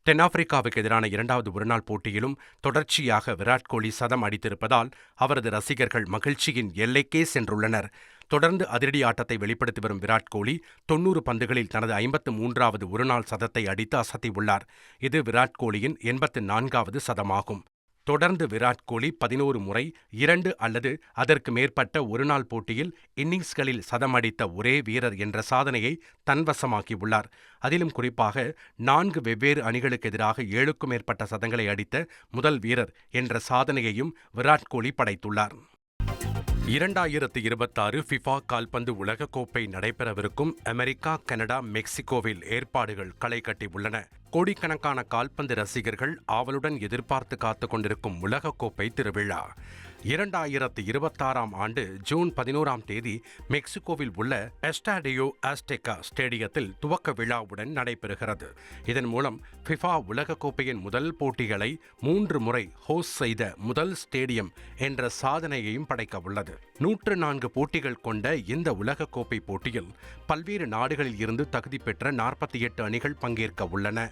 தென்னாப்பிரிக்காவுக்கு எதிரான 2வது ஒருநாள் போட்டியிலும் தொடர்ச்சியாக விராட் கோலி சதம் அடித்திருப்பதால் அவரது ரசிகர்கள் மகிழ்ச்சியின் எல்லைக்கே சென்றுள்ளனர். தொடர்ந்து அதிரடி ஆட்டத்தை வெளிப்படுத்தி வரும் விராட் கோலி 90 பந்துகளில் தனது 53வது ஒருநாள் சதத்தை அடித்து அசத்தியுள்ளார். இது விராட் கோலியின் 84வது சதமாகும். தொடர்ந்து விராட் கோலி 11 முறை 2 அல்லது அதற்கு மேற்பட்ட ஒருநாள் போட்டியில் இன்னிங்ஸ்களில் சதமடித்த ஒரே வீரர் என்ற சாதனையை தன்வசமாக்கியுள்ளார். அதிலும் குறிப்பாக 4 வெவ்வேறு அணிகளுக்கு எதிராக 7க்கும் மேற்பட்ட சதங்களை அடித்த முதல் வீரர் என்ற சாதனையையும் விராட் கோலி படைத்துள்ளார். 2026 ஃபிஃபா கால்பந்து உலகக்கோப்பை நடைபெறவிருக்கும் அமெரிக்கா, கனடா, மெக்சிகோவில் ஏற்பாடுகள் களை கட்டியுள்ளன. கோடிக்கணக்கான கால்பந்து ரசிகர்கள் ஆவலுடன் எதிர்பார்த்து காத்துக் கொண்டிருக்கும் உலகக்கோப்பை திருவிழா 2026 ஆண்டு ஜூன் 11 மெக்சிகோவில் உள்ள எஸ்டாடியோ அஸ்டெகா ஸ்டேடியத்தில் துவக்க விழாவுடன் நடைபெறுகிறது. இதன் மூலம் ஃபிஃபா உலகக்கோப்பையின் முதல் போட்டிகளை 3 முறை ஹோஸ்ட் செய்த முதல் ஸ்டேடியம் என்ற சாதனையையும் படைக்க உள்ளது. 104 போட்டிகள் கொண்ட இந்த உலகக்கோப்பை போட்டியில் பல்வேறு நாடுகளில் இருந்து தகுதி பெற்ற 48 அணிகள் பங்கேற்க உள்ளன.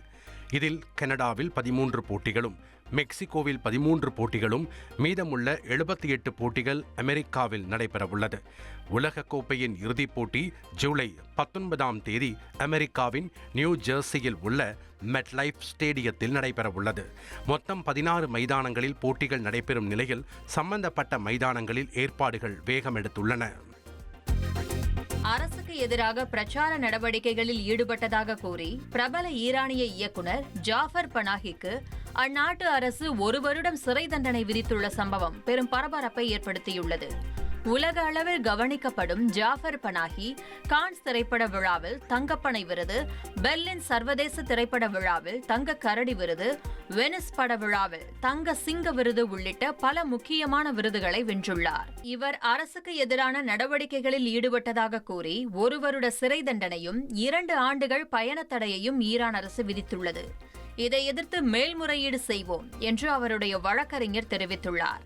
இதில் கனடாவில் 13 போட்டிகளும், மெக்சிகோவில் 13 போட்டிகளும், மீதமுள்ள 78 போட்டிகள் அமெரிக்காவில் நடைபெறவுள்ளது. உலகக்கோப்பையின் இறுதிப் போட்டி ஜூலை 19 அமெரிக்காவின் நியூ ஜெர்சியில் உள்ள மெட்லைஃப் ஸ்டேடியத்தில் நடைபெறவுள்ளது. மொத்தம் 16 மைதானங்களில் போட்டிகள் நடைபெறும் நிலையில் சம்பந்தப்பட்ட மைதானங்களில் ஏற்பாடுகள் வேகமெடுத்துள்ளன. அரசுக்கு எதிராக பிரச்சார நடவடிக்கைகளில் ஈடுபட்டதாக கூறி பிரபல ஈரானிய இயக்குனர் ஜாஃபர் பனாஹிக்கு அந்நாட்டு அரசு 1 வருடம் சிறை தண்டனை விதித்துள்ள சம்பவம் பெரும் பரபரப்பை ஏற்படுத்தியுள்ளது. உலக அளவில் கவனிக்கப்படும் ஜாஃபர் பனாஹி கான்ஸ் திரைப்பட விழாவில் தங்கப்பனை விருது, பெர்லின் சர்வதேச திரைப்பட விழாவில் தங்க கரடி விருது, வெனிஸ் பட விழாவில் தங்க சிங்க விருது உள்ளிட்ட பல முக்கியமான விருதுகளை வென்றுள்ளார். இவர் அரசுக்கு எதிரான நடவடிக்கைகளில் ஈடுபட்டதாக கூறி 1 வருட சிறை தண்டனையும் 2 ஆண்டுகள் பயணத் தடையையும் ஈரான் அரசு விதித்துள்ளது. இதை எதிர்த்து மேல்முறையீடு செய்வோம் என்று அவருடைய வழக்கறிஞர் தெரிவித்துள்ளார்.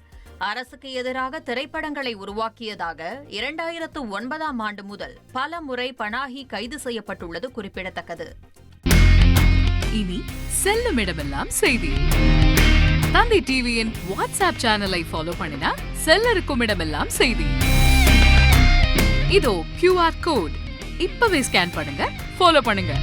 அரசுக்கு எதிராக திரைப்படங்களை உருவாக்கியதாக 2009 ஆண்டு முதல் பல முறை பனாஹி கைது செய்யப்பட்டுள்ளது குறிப்பிடத்தக்கது. இனி செல்லும் இடமெல்லாம் செய்தி. தந்தி டிவியின் வாட்ஸ்அப் சேனலை ஃபாலோ பண்ணினா செல்ல இருக்கும் இடமெல்லாம் செய்தி. இதோ QR கோட் இப்பவே ஸ்கேன் பண்ணுங்க, ஃபாலோ பண்ணுங்க.